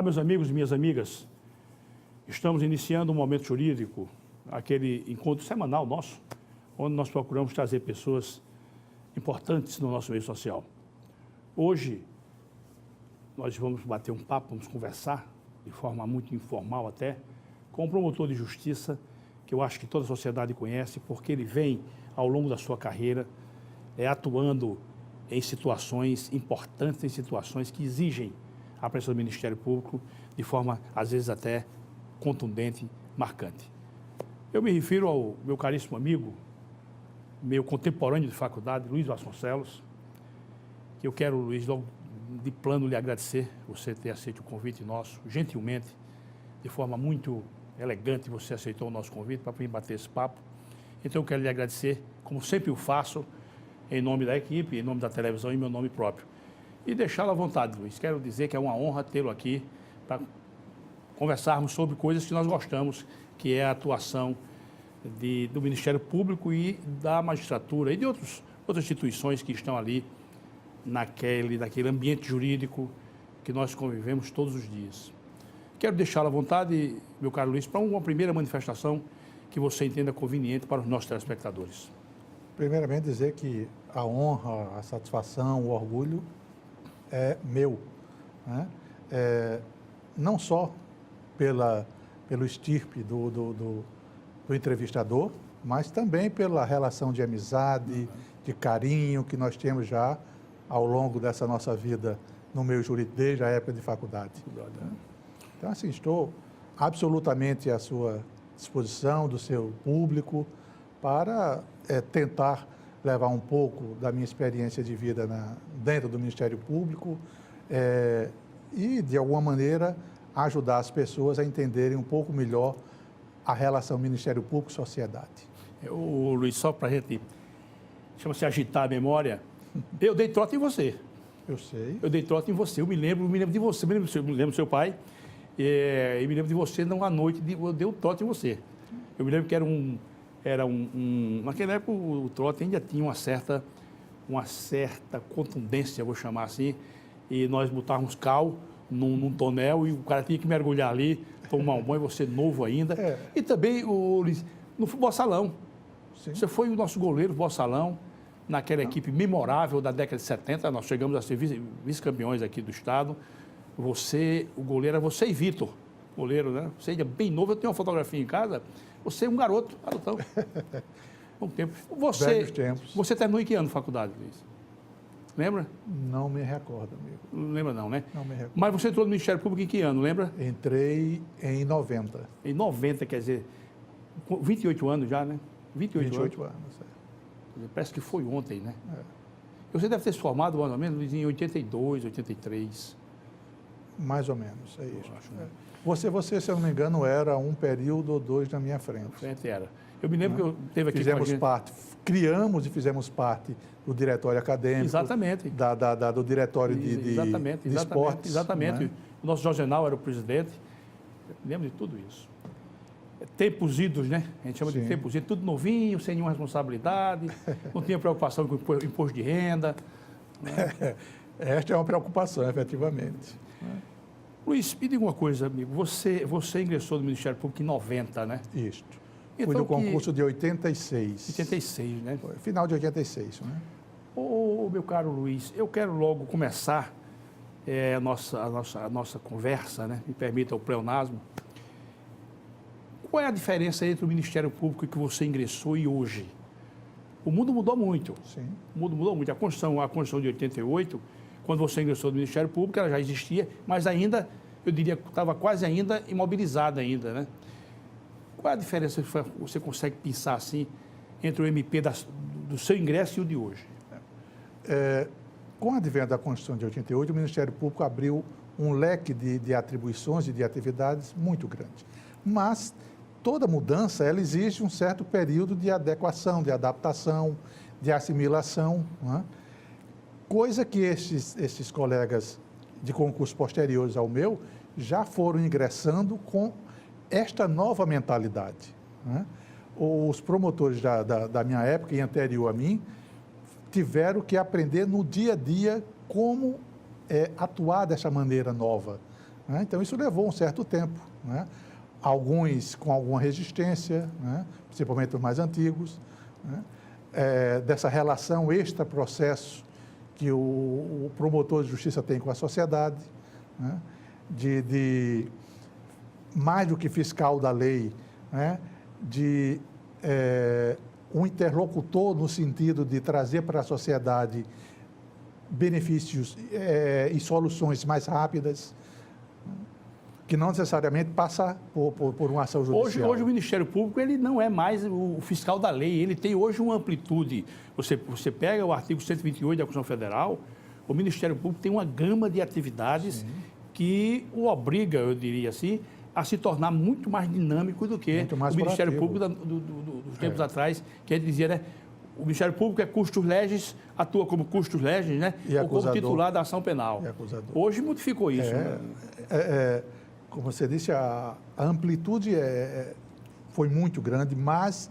Olá, meus amigos e minhas amigas. Estamos iniciando um momento jurídico, aquele encontro semanal nosso, onde nós procuramos trazer pessoas importantes no nosso meio social. Hoje, nós vamos bater um papo, vamos conversar, de forma muito informal até, com um promotor de justiça, que eu acho que toda a sociedade conhece, porque ele vem, ao longo da sua carreira, atuando em situações importantes, em situações que exigem a presença do Ministério Público de forma, às vezes, até contundente, marcante. Eu me refiro ao meu caríssimo amigo, meu contemporâneo de faculdade, Luiz Vasconcelos, que eu quero, Luiz, logo de plano lhe agradecer você ter aceito o convite nosso, gentilmente, de forma muito elegante, você aceitou o nosso convite para vir bater esse papo. Então, eu quero lhe agradecer, como sempre o faço, em nome da equipe, em nome da televisão e em meu nome próprio. E deixá-lo à vontade, Luiz. Quero dizer que é uma honra tê-lo aqui para conversarmos sobre coisas que nós gostamos, que é a atuação do Ministério Público e da magistratura e de outras instituições que estão ali naquele ambiente jurídico que nós convivemos todos os dias. Quero deixá-lo à vontade, meu caro Luiz, para uma primeira manifestação que você entenda conveniente para os nossos telespectadores. Primeiramente, dizer que a honra, a satisfação, o orgulho é meu, né? Não só pelo estirpe do entrevistador, mas também pela relação de amizade, de carinho que nós temos já ao longo dessa nossa vida no meio jurídico, desde a época de faculdade. Então, assim, estou absolutamente à sua disposição, do seu público, para tentar levar um pouco da minha experiência de vida dentro do Ministério Público e, de alguma maneira, ajudar as pessoas a entenderem um pouco melhor a relação Ministério Público-sociedade. Luiz, só para a gente, chama-se agitar a memória, eu dei trote em você. Eu sei. Eu dei trote em você, eu me lembro de você, me lembro do seu pai, e me lembro de você, não à noite, eu dei um trote em você. Eu me lembro que naquela época o trote ainda tinha uma certa contundência, vou chamar assim, e nós botávamos cal num tonel e o cara tinha que mergulhar ali, tomar um banho, você novo ainda. E também, Luiz, no futebol salão. Sim. Você foi o nosso goleiro do futebol salão, naquela equipe memorável da década de 70, nós chegamos a ser vice-campeões aqui do estado. O goleiro era você e Vitor, goleiro, né? Você ainda bem novo, eu tenho uma fotografia em casa. Você é um garotão. Bom tempo. Velhos tempos. Você terminou em que ano de faculdade, Luiz? Lembra? Não me recordo, amigo. Não lembra não, né? Não me recordo. Mas você entrou no Ministério Público em que ano, lembra? Entrei em 90. Em 90, quer dizer, 28 anos já, né? 28 anos, Parece que foi ontem, né? Você deve ter se formado, mais ou menos, em 82, 83. Mais ou menos, é isso. Acho, né? Você, se eu não me engano, era um período ou dois na minha frente. Era. Eu me lembro que eu teve aqui criamos e fizemos parte do diretório acadêmico. Exatamente. Do diretório de esportes. Exatamente. Né? O nosso jornal era o presidente. Eu lembro de tudo isso. Tempos idos, né? A gente chama de tempos idos, tudo novinho, sem nenhuma responsabilidade, não tinha preocupação com o imposto de renda. Né? Esta é uma preocupação, efetivamente. Luiz, me diga uma coisa, amigo. Você ingressou no Ministério Público em 90, né? Isso. Então, fui no concurso de 86. 86, né? Foi, final de 86, né? Meu caro Luiz, eu quero logo começar a nossa conversa, né? Me permita o pleonasmo. Qual é a diferença entre o Ministério Público que você ingressou e hoje? O mundo mudou muito. Sim. O mundo mudou muito. A Constituição de 88, quando você ingressou no Ministério Público, ela já existia, mas ainda, eu diria, estava quase ainda imobilizada ainda, né? Qual é a diferença que você consegue pensar assim entre o MP do seu ingresso e o de hoje? Com o advento da Constituição de 88, o Ministério Público abriu um leque de atribuições e de atividades muito grande. Mas toda mudança, ela exige um certo período de adequação, de adaptação, de assimilação, né? Coisa que esses colegas de concursos posteriores ao meu já foram ingressando com esta nova mentalidade, né? Os promotores da minha época e anterior a mim tiveram que aprender no dia a dia como atuar dessa maneira nova, né? Então, isso levou um certo tempo, né? Alguns com alguma resistência, né? Principalmente os mais antigos, né? Dessa relação extra-processo que o promotor de justiça tem com a sociedade, né? De mais do que fiscal da lei, né? De um interlocutor no sentido de trazer para a sociedade benefícios e soluções mais rápidas, que não necessariamente passa por uma ação judicial. Hoje o Ministério Público ele não é mais o fiscal da lei, ele tem hoje uma amplitude. Você pega o artigo 128 da Constituição Federal, o Ministério Público tem uma gama de atividades Sim. que o obriga, eu diria assim, a se tornar muito mais dinâmico do que o Ministério Público dos tempos atrás, que a gente dizia, né? O Ministério Público é custos legis, atua como custos legis, né? Ou como titular da ação penal. Hoje modificou isso. Como você disse, a amplitude foi muito grande, mais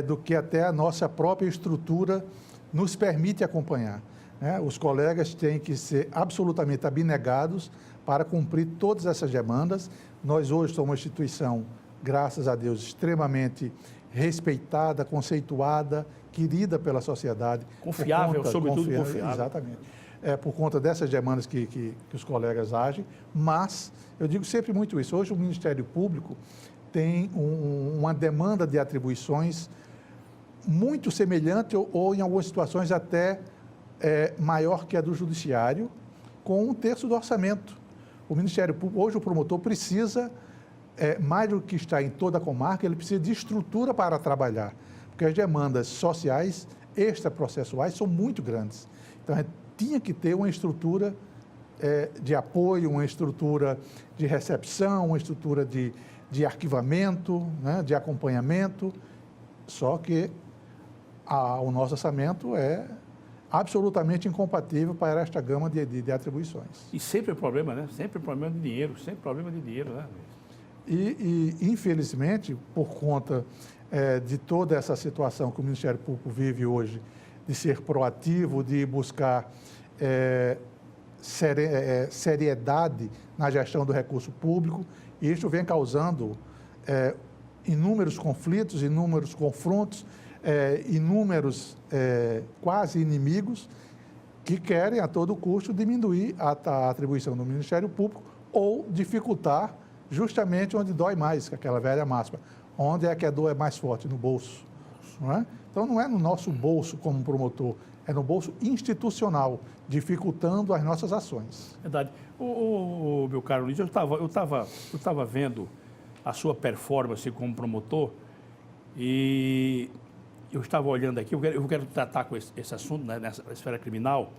do que até a nossa própria estrutura nos permite acompanhar, né? Os colegas têm que ser absolutamente abnegados para cumprir todas essas demandas. Nós hoje somos uma instituição, graças a Deus, extremamente respeitada, conceituada, querida pela sociedade. Confiável, sobretudo confiável. Exatamente. Por conta dessas demandas que os colegas agem, mas eu digo sempre muito isso. Hoje o Ministério Público tem uma demanda de atribuições muito semelhante ou em algumas situações até maior que a do Judiciário, com 1/3 do orçamento. O Ministério Público, hoje o promotor precisa, mais do que está em toda a comarca, ele precisa de estrutura para trabalhar, porque as demandas sociais, extraprocessuais, são muito grandes. Então, a gente tinha que ter uma estrutura de apoio, uma estrutura de recepção, uma estrutura de arquivamento, né, de acompanhamento, só que o nosso orçamento é absolutamente incompatível para esta gama de atribuições. E sempre é problema, né? Sempre problema de dinheiro, sempre problema de dinheiro, né? E infelizmente, por conta de toda essa situação que o Ministério Público vive hoje, de ser proativo, de buscar seriedade na gestão do recurso público, e isso vem causando inúmeros conflitos, inúmeros confrontos, inúmeros quase inimigos que querem a todo custo diminuir a atribuição do Ministério Público ou dificultar justamente onde dói mais, que é aquela velha máxima, onde é que a dor é mais forte, no bolso. Não é? Então, não é no nosso bolso como promotor, é no bolso institucional, dificultando as nossas ações. Verdade. Meu caro Luiz, eu estava vendo a sua performance como promotor e eu estava olhando aqui, eu quero tratar com esse assunto, né, nessa esfera criminal,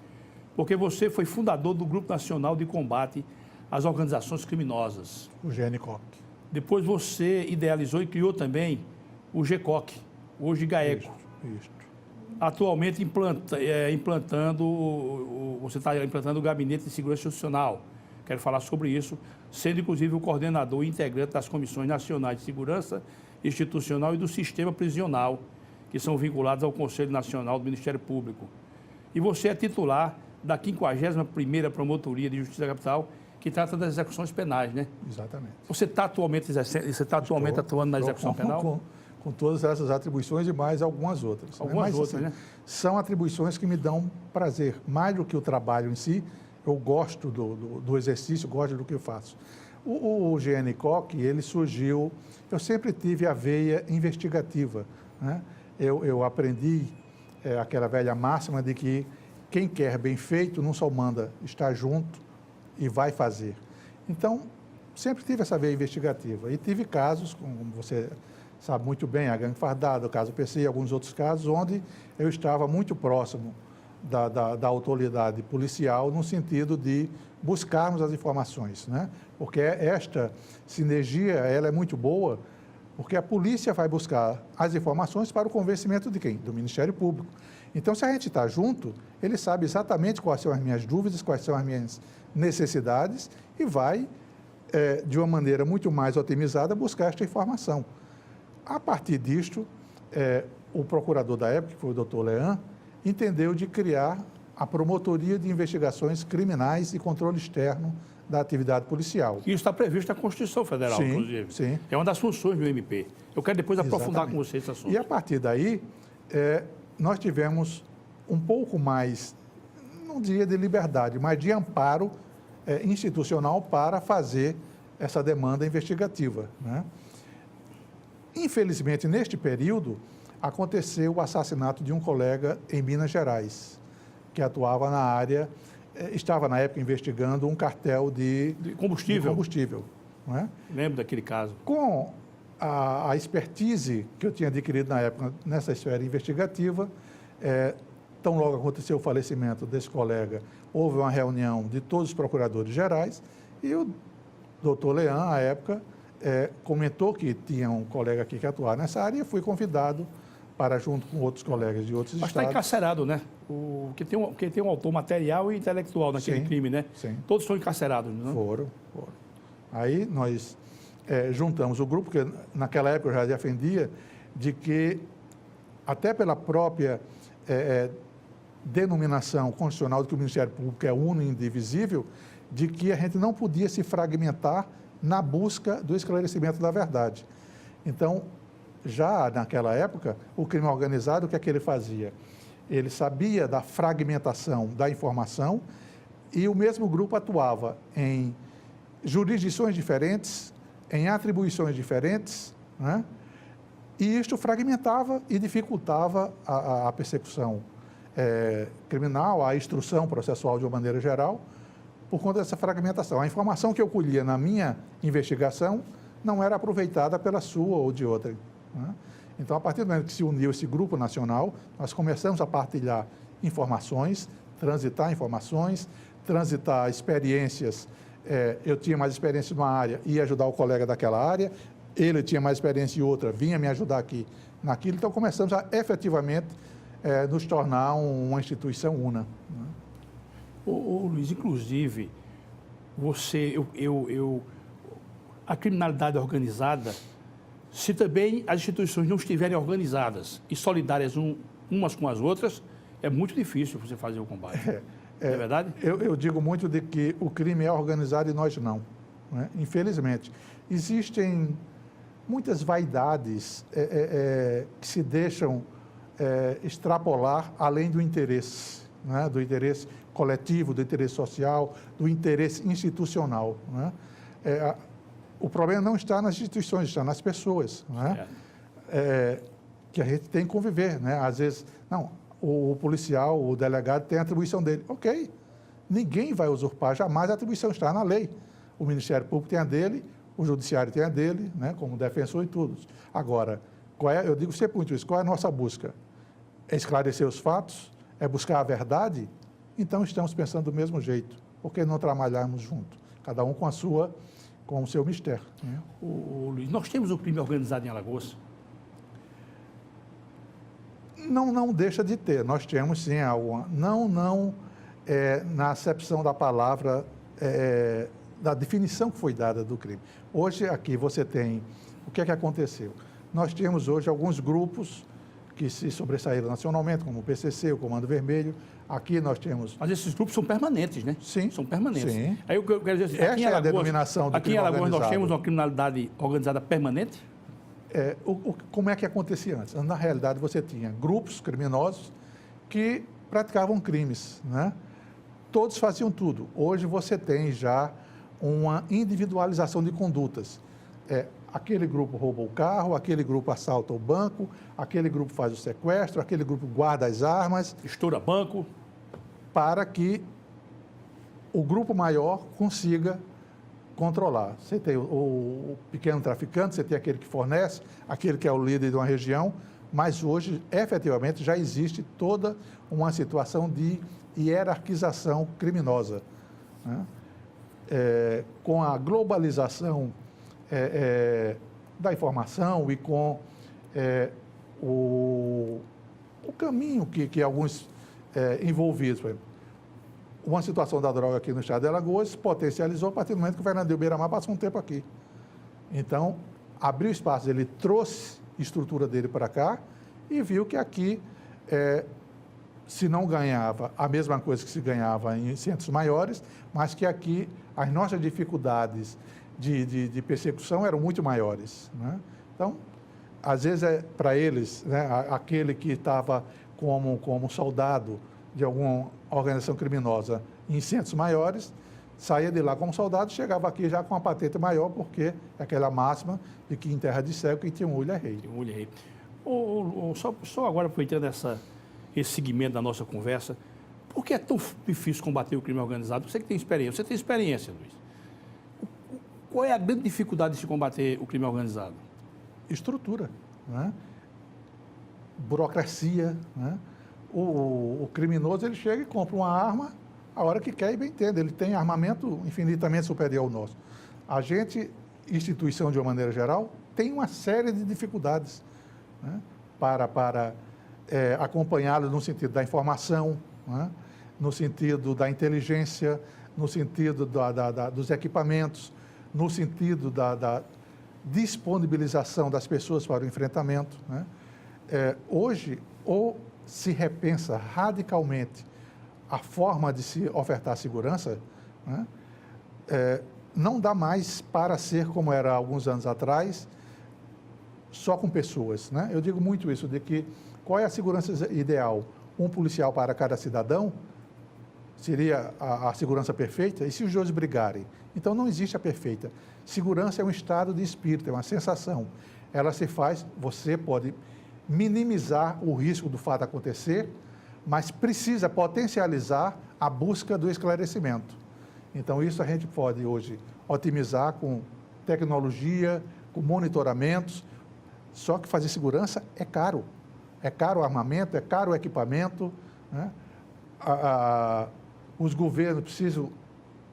porque você foi fundador do Grupo Nacional de Combate às Organizações Criminosas. O GNCOC. Depois você idealizou e criou também o GCOC, hoje GAECO. Isso. Atualmente você está implantando o Gabinete de Segurança Institucional. Quero falar sobre isso, sendo inclusive o coordenador e integrante das Comissões Nacionais de Segurança Institucional e do Sistema Prisional, que são vinculados ao Conselho Nacional do Ministério Público. E você é titular da 51ª Promotoria de Justiça da Capital, que trata das execuções penais, né? Exatamente. Você está atualmente atuando na execução penal? Com todas essas atribuições e mais algumas outras. Algumas outras, né? São atribuições que me dão prazer. Mais do que o trabalho em si, eu gosto do exercício, gosto do que eu faço. O GNCOC, ele surgiu... Eu sempre tive a veia investigativa, né? Eu aprendi aquela velha máxima de que quem quer bem feito não só manda estar junto e vai fazer. Então, sempre tive essa veia investigativa. E tive casos, como você sabe muito bem, a gangue fardada, o caso PC e alguns outros casos, onde eu estava muito próximo da autoridade policial no sentido de buscarmos as informações, né? Porque esta sinergia, ela é muito boa, porque a polícia vai buscar as informações para o convencimento de quem? Do Ministério Público. Então, se a gente está junto, ele sabe exatamente quais são as minhas dúvidas, quais são as minhas necessidades e vai, de uma maneira muito mais otimizada, buscar esta informação. A partir disto, o procurador da época, que foi o doutor Leão, entendeu de criar a Promotoria de Investigações Criminais e Controle Externo da atividade policial. Isso está previsto na Constituição Federal, Sim, inclusive. sim. É uma das funções do MP. Eu quero depois aprofundar Exatamente. com você esse assunto. E a partir daí, nós tivemos um pouco mais, não diria de liberdade, mas de amparo institucional para fazer essa demanda investigativa, né? Infelizmente, neste período, aconteceu o assassinato de um colega em Minas Gerais, que atuava na área, estava na época investigando um cartel de combustível, né? Lembro daquele caso. Com a expertise que eu tinha adquirido na época nessa esfera investigativa, tão logo aconteceu o falecimento desse colega, houve uma reunião de todos os procuradores gerais e o doutor Leão, à época, comentou que tinha um colega aqui que atuava nessa área e fui convidado para, junto com outros colegas de outros Mas está estados... encarcerado, né? Porque tem um autor material e intelectual naquele crime, né? Sim. Todos estão encarcerados, não é? Foram. Aí nós juntamos o grupo, que naquela época eu já defendia, de que, até pela própria denominação constitucional de que o Ministério Público é uno e indivisível, de que a gente não podia se fragmentar na busca do esclarecimento da verdade. Então, já naquela época, o crime organizado, o que é que ele fazia? Ele sabia da fragmentação da informação e o mesmo grupo atuava em jurisdições diferentes, em atribuições diferentes, né? E isto fragmentava e dificultava a persecução criminal, a instrução processual de uma maneira geral, por conta dessa fragmentação. A informação que eu colhia na minha investigação não era aproveitada pela sua ou de outra, né? Então, a partir do momento que se uniu esse grupo nacional, nós começamos a partilhar informações, transitar experiências. Eu tinha mais experiência numa área, ia ajudar o colega daquela área, ele tinha mais experiência em outra, vinha me ajudar aqui naquilo. Então, começamos a efetivamente nos tornar uma instituição una, né? Ô, Luiz, inclusive, a criminalidade organizada, se também as instituições não estiverem organizadas e solidárias umas com as outras, é muito difícil você fazer o combate. Não é verdade? Eu digo muito de que o crime é organizado e nós não, né? Infelizmente. Existem muitas vaidades que se deixam extrapolar além do interesse, né? Do interesse coletivo, do interesse social, do interesse institucional, né? O problema não está nas instituições, está nas pessoas, né? Que a gente tem que conviver, né? Às vezes, não, o policial, o delegado tem a atribuição dele. Ok, ninguém vai usurpar jamais, a atribuição está na lei. O Ministério Público tem a dele, o Judiciário tem a dele, né? Como defensor e tudo. Agora, eu digo sempre muito isso, qual é a nossa busca? É esclarecer os fatos? É buscar a verdade? Então, estamos pensando do mesmo jeito. Por que não trabalharmos junto? Cada um com o seu mistério, né? Luiz, nós temos o crime organizado em Alagoas? Não deixa de ter. Nós temos, sim, alguma. Na acepção da palavra, da definição que foi dada do crime. Hoje, aqui, você tem... O que é que aconteceu? Nós temos hoje alguns grupos que se sobressaíram nacionalmente, como o PCC, o Comando Vermelho. Aqui nós temos... Mas esses grupos são permanentes, né? Sim. São permanentes. Sim. Aí eu quero dizer assim, Esta é a denominação do aqui em crime Alagoas nós organizado. temos uma criminalidade organizada permanente? Como é que acontecia antes? Na realidade, você tinha grupos criminosos que praticavam crimes, né? Todos faziam tudo. Hoje você tem já uma individualização de condutas. Aquele grupo rouba o carro, aquele grupo assalta o banco, aquele grupo faz o sequestro, aquele grupo guarda as armas. Estoura banco. Para que o grupo maior consiga controlar. Você tem o pequeno traficante, você tem aquele que fornece, aquele que é o líder de uma região, mas hoje, efetivamente, já existe toda uma situação de hierarquização criminosa, né? Com a globalização da informação e com o caminho que alguns envolvidos, por exemplo, uma situação da droga aqui no estado de Alagoas potencializou a partir do momento que o Fernando Beiramar passou um tempo aqui. Então, abriu espaço, ele trouxe a estrutura dele para cá e viu que aqui, se não ganhava a mesma coisa que se ganhava em centros maiores, mas que aqui as nossas dificuldades de persecução eram muito maiores, né? Então, às vezes, para eles, né, aquele que estava como soldado de alguma organização criminosa em centros maiores, saía de lá como soldado, chegava aqui já com uma patente maior, porque é aquela máxima de que em terra de cego quem tem um olho é rei. Tem um olho é rei. Só agora aproveitando esse segmento da nossa conversa, por que é tão difícil combater o crime organizado? Você que tem experiência, Luiz. Qual é a grande dificuldade de se combater o crime organizado? Estrutura, né? Burocracia, né? O criminoso, ele chega e compra uma arma a hora que quer e bem entende. Ele tem armamento infinitamente superior ao nosso. A gente, instituição de uma maneira geral, tem uma série de dificuldades, né, para acompanhá-lo no sentido da informação, né, no sentido da inteligência, no sentido dos equipamentos, no sentido da disponibilização das pessoas para o enfrentamento, né? Hoje, ou se repensa radicalmente a forma de se ofertar segurança, né? Não dá mais para ser como era há alguns anos atrás, só com pessoas, né? Eu digo muito isso, de que qual é a segurança ideal? Um policial para cada cidadão seria a segurança perfeita? E se os dois brigarem? Então, não existe a perfeita. Segurança é um estado de espírito, é uma sensação. Ela se faz, você pode minimizar o risco do fato acontecer, mas precisa potencializar a busca do esclarecimento. Então, isso a gente pode hoje otimizar com tecnologia, com monitoramentos, só que fazer segurança é caro. É caro o armamento, é caro o equipamento, né? Os governos precisam...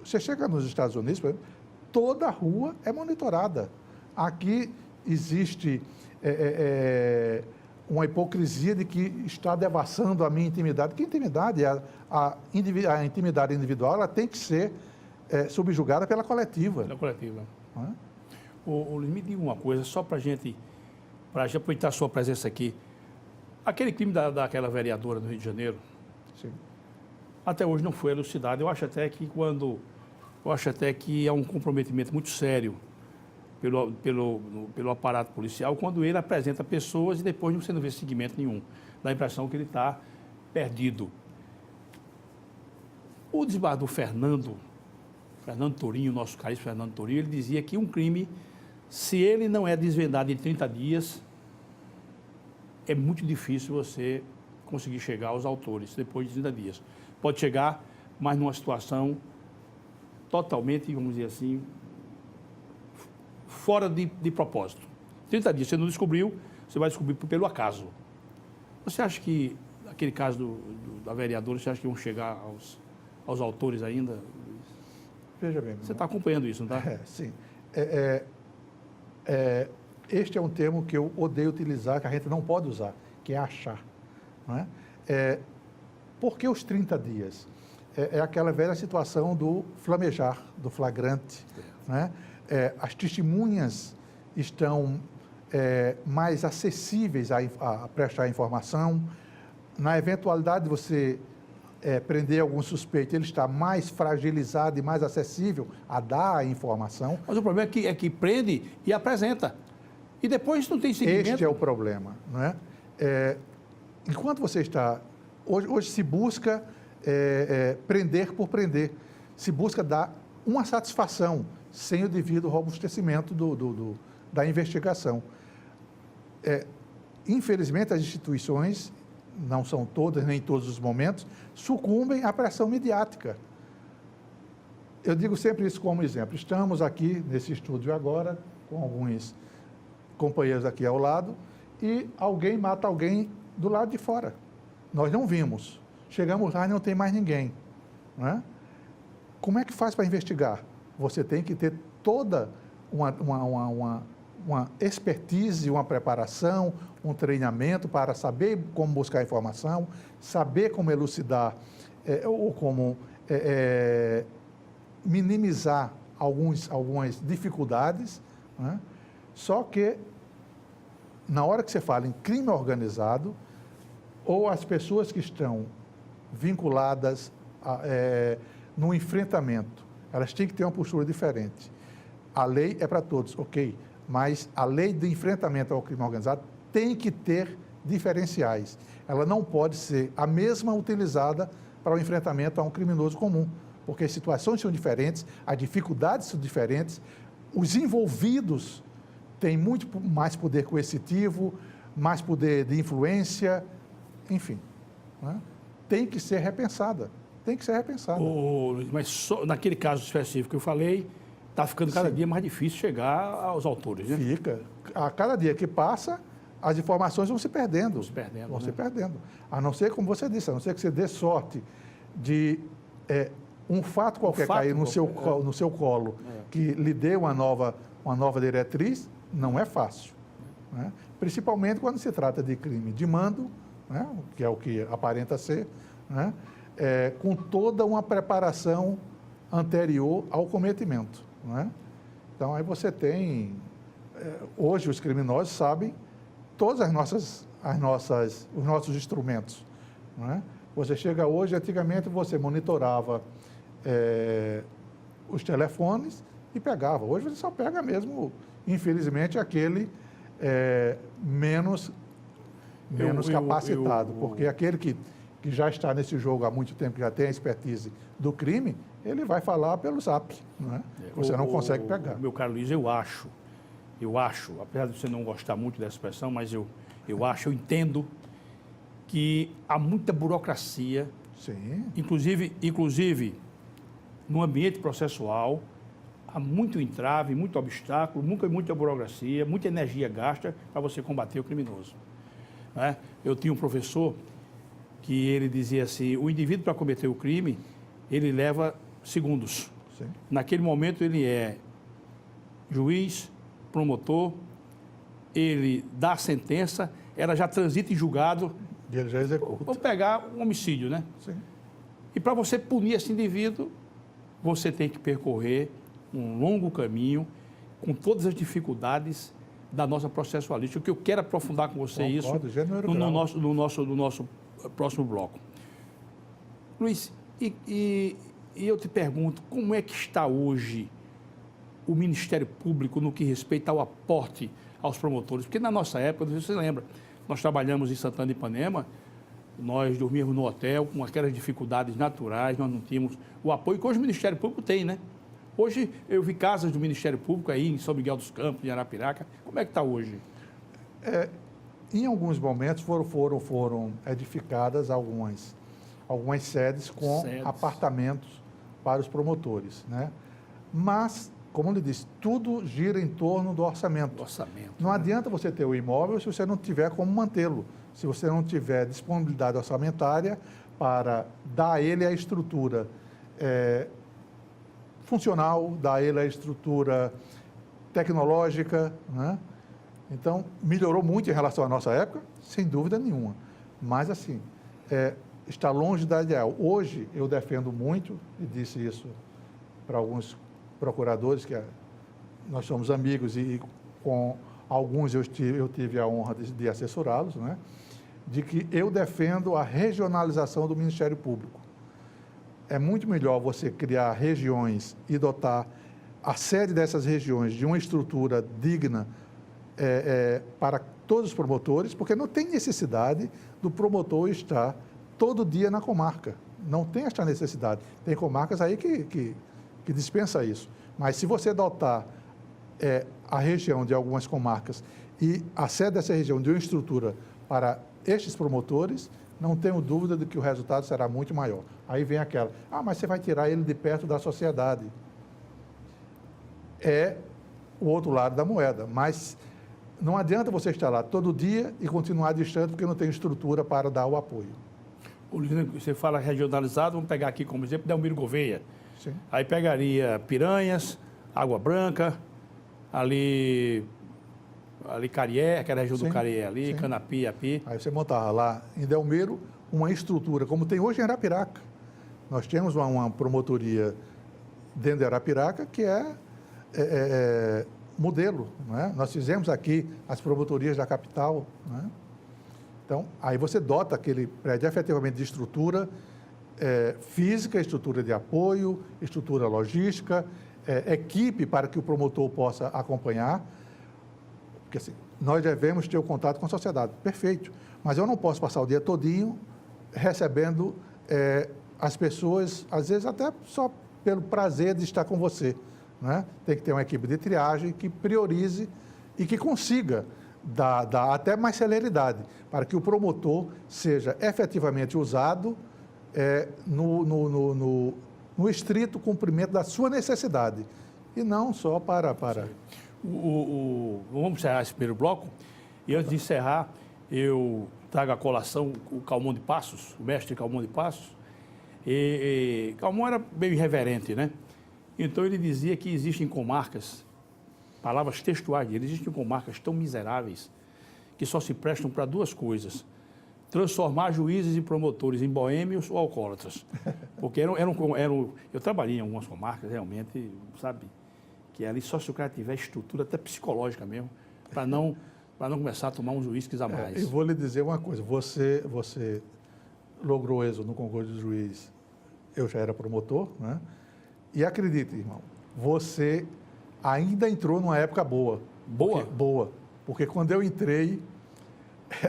Você chega nos Estados Unidos, por exemplo, toda a rua é monitorada. Aqui existe uma hipocrisia de que está devassando a minha intimidade. Que intimidade? A intimidade individual, ela tem que ser subjugada pela coletiva. Pela coletiva. Me diga uma coisa, só para a gente aproveitar a sua presença aqui. Aquele crime daquela vereadora no Rio de Janeiro, sim, até hoje não foi elucidado. Eu acho até que é um comprometimento muito sério pelo aparato policial, quando ele apresenta pessoas e depois você não vê seguimento nenhum. Dá a impressão que ele está perdido. O desembargador Fernando Tourinho, nosso caríssimo Fernando Tourinho, ele dizia que um crime, se ele não é desvendado em 30 dias, é muito difícil você conseguir chegar aos autores depois de 30 dias. Pode chegar, mas numa situação totalmente, vamos dizer assim, fora de propósito. 30 dias, você não descobriu, você vai descobrir pelo acaso. Você acha que, aquele caso da vereadora, você acha que vão chegar aos autores ainda? Veja bem. Você está acompanhando isso, não está? Sim. Este é um termo que eu odeio utilizar, que a gente não pode usar, que é achar. Não é? Por que os 30 dias? É aquela velha situação do flamejar, do flagrante. Né? As testemunhas estão mais acessíveis a prestar informação. Na eventualidade de você prender algum suspeito, ele está mais fragilizado e mais acessível a dar a informação. Mas o problema é que prende e apresenta. E depois não tem seguimento. Este é o problema. Não é? Enquanto você está... Hoje se busca prender por prender. Se busca dar uma satisfação sem o devido robustecimento da investigação. Infelizmente, as instituições, não são todas, nem em todos os momentos, sucumbem à pressão midiática. Eu digo sempre isso como exemplo. Estamos aqui nesse estúdio agora, com alguns companheiros aqui ao lado, e alguém mata alguém do lado de fora. Nós não vimos. Chegamos lá e não tem mais ninguém. Não é? Como é que faz para investigar? Você tem que ter toda uma expertise, uma preparação, um treinamento para saber como buscar informação, saber como elucidar ou como minimizar algumas dificuldades. Né? Só que, na hora que você fala em crime organizado, ou as pessoas que estão vinculadas no enfrentamento Elas têm que ter uma postura diferente. A lei é para todos, ok, mas a lei de enfrentamento ao crime organizado tem que ter diferenciais. Ela não pode ser a mesma utilizada para o enfrentamento a um criminoso comum, porque as situações são diferentes, as dificuldades são diferentes, os envolvidos têm muito mais poder coercitivo, mais poder de influência, enfim, né? Tem que ser repensada, tem que ser repensada. Luiz, mas só naquele caso específico que eu falei, está ficando cada dia mais difícil chegar aos autores, né? Fica. A cada dia que passa, as informações vão se perdendo. Vão se né? perdendo. A não ser, como você disse, a não ser que você dê sorte de um fato qualquer cair no seu colo, que lhe dê uma nova diretriz, não é fácil, né? Principalmente quando se trata de crime de mando, né? Que é o que aparenta ser, né? Com toda uma preparação anterior ao cometimento, né? Então, aí você tem... hoje, os criminosos sabem todos os nossos instrumentos, né? Você chega hoje, antigamente você monitorava os telefones e pegava. Hoje você só pega mesmo, infelizmente, aquele menos capacitado, porque aquele que já está nesse jogo há muito tempo, que já tem a expertise do crime, ele vai falar pelo zap, né? Você não consegue pegar. Meu caro Luiz, eu acho, apesar de você não gostar muito dessa expressão, mas eu entendo que há muita burocracia, Sim. inclusive no ambiente processual, há muito entrave, muito obstáculo, muita burocracia, muita energia gasta para você combater o criminoso, né? Eu tinha um professor que ele dizia assim, o indivíduo para cometer o crime, ele leva segundos. Sim. Naquele momento ele é juiz, promotor, ele dá a sentença, ela já transita em julgado. E ele já executa. Vamos pegar um homicídio, né? Sim. E para você punir esse indivíduo, você tem que percorrer um longo caminho com todas as dificuldades da nossa processualística. O que eu quero aprofundar com você Concordo, isso no nosso próximo bloco. Luiz, e eu te pergunto, como é que está hoje o Ministério Público no que respeita ao aporte aos promotores? Porque na nossa época, não sei se você lembra, nós trabalhamos em Santana de Ipanema, nós dormíamos no hotel com aquelas dificuldades naturais, nós não tínhamos o apoio que hoje o Ministério Público tem, né? Hoje eu vi casas do Ministério Público aí em São Miguel dos Campos, em Arapiraca. Como é que está hoje? Em alguns momentos foram edificadas algumas sedes com apartamentos para os promotores, né? Mas, como eu lhe disse, tudo gira em torno do orçamento. Não adianta você ter o imóvel se você não tiver como mantê-lo, se você não tiver disponibilidade orçamentária para dar a ele a estrutura funcional, dar a ele a estrutura tecnológica, né? Então, melhorou muito em relação à nossa época, sem dúvida nenhuma. Mas, assim, está longe da ideal. Hoje, eu defendo muito, e disse isso para alguns procuradores, que nós somos amigos e com alguns eu tive a honra de assessorá-los, né? De que eu defendo a regionalização do Ministério Público. É muito melhor você criar regiões e dotar a sede dessas regiões de uma estrutura digna para todos os promotores, porque não tem necessidade do promotor estar todo dia na comarca. Não tem esta necessidade. Tem comarcas aí que dispensa isso. Mas se você dotar a região de algumas comarcas e a sede dessa região de uma estrutura para estes promotores, não tenho dúvida de que o resultado será muito maior. Aí vem aquela, mas você vai tirar ele de perto da sociedade. É o outro lado da moeda, mas não adianta você estar lá todo dia e continuar distante porque não tem estrutura para dar o apoio. Você fala regionalizado, vamos pegar aqui como exemplo Delmiro Gouveia. Sim. Aí pegaria Piranhas, Água Branca, ali Carié, aquela região do Carié ali, sim. Canapi, Api. Aí você montava lá em Delmiro uma estrutura, como tem hoje em Arapiraca. Nós temos uma promotoria dentro de Arapiraca que é modelo, né? Nós fizemos aqui as promotorias da capital, né? Então, aí você dota aquele prédio efetivamente de estrutura física, estrutura de apoio, estrutura logística, equipe para que o promotor possa acompanhar. Porque assim, nós devemos ter o contato com a sociedade, perfeito. Mas eu não posso passar o dia todinho recebendo as pessoas, às vezes até só pelo prazer de estar com você, né? Tem que ter uma equipe de triagem que priorize e que consiga dar até mais celeridade para que o promotor seja efetivamente usado no estrito cumprimento da sua necessidade e não só para... Vamos encerrar esse primeiro bloco e antes de encerrar eu trago à colação o Calmon de Passos, o mestre Calmon de Passos. Calmon era meio irreverente, né? Então ele dizia que existem comarcas, palavras textuais dele, existem comarcas tão miseráveis que só se prestam para duas coisas: transformar juízes e promotores em boêmios ou alcoólatras. Porque eu trabalhei em algumas comarcas, realmente, sabe, que ali só se o cara tiver estrutura até psicológica mesmo, para não começar a tomar uns uísques a mais. Eu vou lhe dizer uma coisa, você logrou êxito no concurso de juiz, eu já era promotor, né? E acredite, irmão, você ainda entrou numa época boa. Boa? Porque quando eu entrei,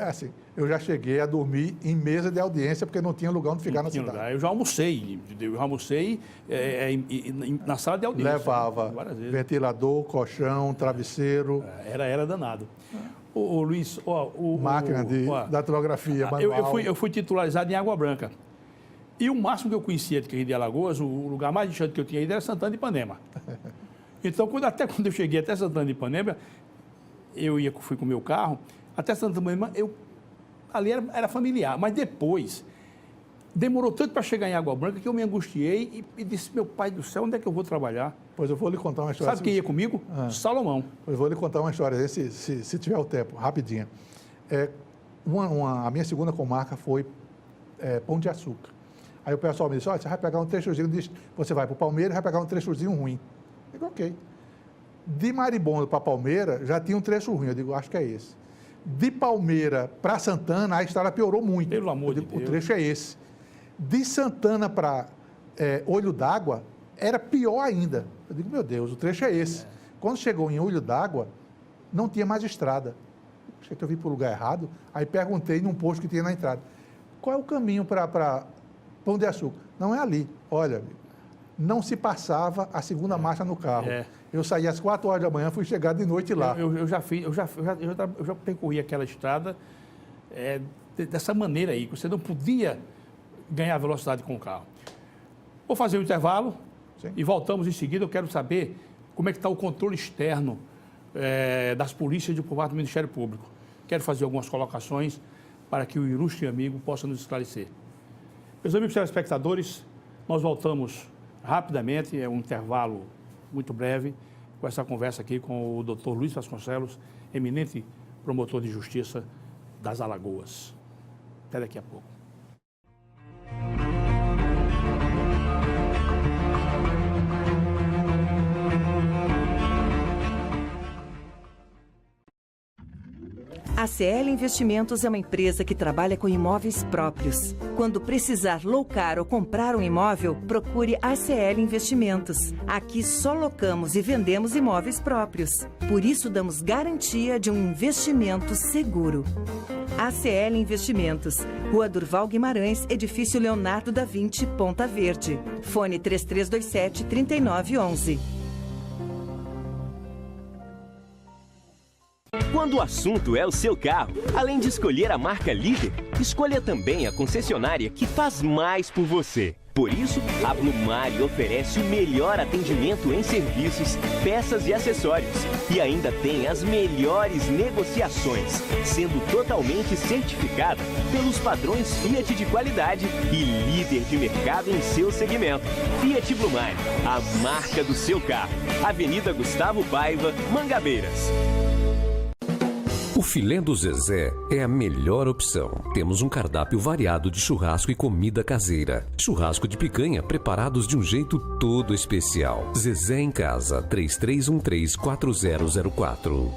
assim, eu já cheguei a dormir em mesa de audiência porque não tinha lugar onde ficar na cidade. Eu já almocei na sala de audiência. Levava ventilador, colchão, travesseiro. Era danado. Ô Luiz, máquina da datilografia manual. Eu fui titularizado em Água Branca. E o máximo que eu conhecia de Rio de Alagoas, o lugar mais distante que eu tinha ido era Santana de Ipanema. Então, até quando eu cheguei até Santana de Ipanema, fui com o meu carro, até Santana de Ipanema, ali era familiar. Mas depois, demorou tanto para chegar em Água Branca que eu me angustiei e disse, meu pai do céu, onde é que eu vou trabalhar? Pois eu vou lhe contar uma história. Sabe quem ia comigo? Salomão. Eu vou lhe contar uma história, se tiver o tempo, rapidinho. A minha segunda comarca foi Pão de Açúcar. Aí o pessoal me disse, olha, você vai pegar um trechozinho, você vai para o Palmeiras e vai pegar um trechozinho ruim. Eu digo, ok. De Maribondo para Palmeira, já tinha um trecho ruim, eu digo, acho que é esse. De Palmeira para Santana, a estrada piorou muito. Pelo amor de Deus. O trecho é esse. De Santana para Olho d'Água, era pior ainda. Eu digo, meu Deus, o trecho é esse. Quando chegou em Olho d'Água, não tinha mais estrada. Achei que eu vim para o lugar errado, aí perguntei num posto que tinha na entrada, qual é o caminho para Pão de Açúcar? Não é ali. Olha, não se passava a segunda marcha no carro. Eu saí às 4 horas da manhã, fui chegar de noite lá. Eu já percorri aquela estrada dessa maneira aí, que você não podia ganhar velocidade com o carro. Vou fazer um intervalo. Sim. E voltamos em seguida. Eu quero saber como é que está o controle externo das polícias por parte do Ministério Público. Quero fazer algumas colocações para que o ilustre amigo possa nos esclarecer. Meus amigos telespectadores, nós voltamos rapidamente, é um intervalo muito breve, com essa conversa aqui com o Dr. Luiz Vasconcelos, eminente promotor de justiça das Alagoas. Até daqui a pouco. A CL Investimentos é uma empresa que trabalha com imóveis próprios. Quando precisar locar ou comprar um imóvel, procure a CL Investimentos. Aqui só locamos e vendemos imóveis próprios. Por isso damos garantia de um investimento seguro. ACL Investimentos, Rua Durval Guimarães, Edifício Leonardo da Vinci, Ponta Verde. Fone 3327-3911. Quando o assunto é o seu carro, além de escolher a marca líder, escolha também a concessionária que faz mais por você. Por isso, a Blumari oferece o melhor atendimento em serviços, peças e acessórios. E ainda tem as melhores negociações, sendo totalmente certificada pelos padrões Fiat de qualidade e líder de mercado em seu segmento. Fiat Blumari, a marca do seu carro. Avenida Gustavo Paiva, Mangabeiras. O filé do Zezé é a melhor opção. Temos um cardápio variado de churrasco e comida caseira. Churrasco de picanha preparados de um jeito todo especial. Zezé em Casa, 3313-4004.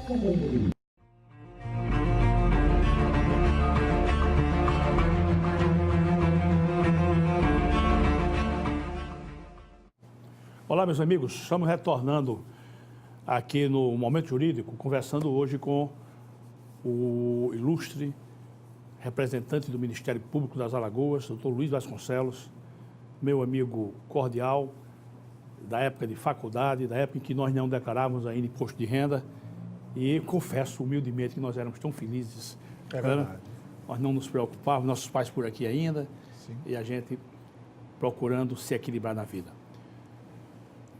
Olá, meus amigos. Estamos retornando aqui no Momento Jurídico, conversando hoje com o ilustre representante do Ministério Público das Alagoas, doutor Luiz Vasconcelos, meu amigo cordial, da época de faculdade, da época em que nós não declarávamos ainda imposto de renda, e confesso humildemente que nós éramos tão felizes. É verdade. Nós não nos preocupávamos, nossos pais por aqui ainda, Sim. e a gente procurando se equilibrar na vida.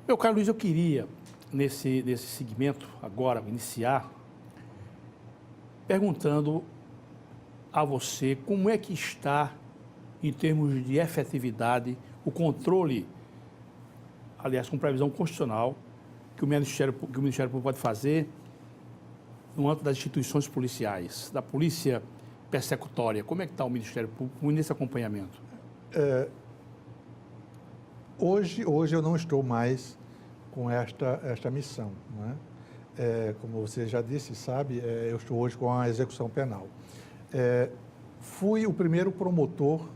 Meu caro Luiz, eu queria, nesse segmento, agora, iniciar, perguntando a você como é que está, em termos de efetividade, o controle, aliás, com previsão constitucional, que o Ministério Público pode fazer no âmbito das instituições policiais, da polícia persecutória. Como é que está o Ministério Público nesse acompanhamento? Hoje eu não estou mais com esta missão, não é? Como você já disse, sabe, eu estou hoje com a execução penal. Fui o primeiro promotor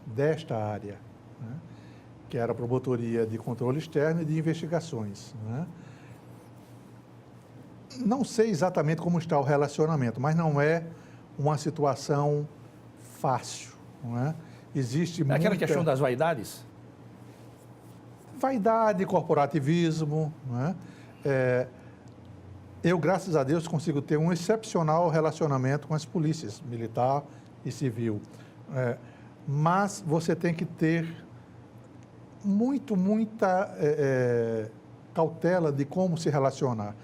desta área, né, que era a promotoria de controle externo e de investigações, né? Não sei exatamente como está o relacionamento, mas não é uma situação fácil, não é? Existe muita... Aquela questão das vaidades? Vaidade, corporativismo, não é? Eu, graças a Deus, consigo ter um excepcional relacionamento com as polícias, militar e civil. Mas você tem que ter muita cautela de como se relacionar,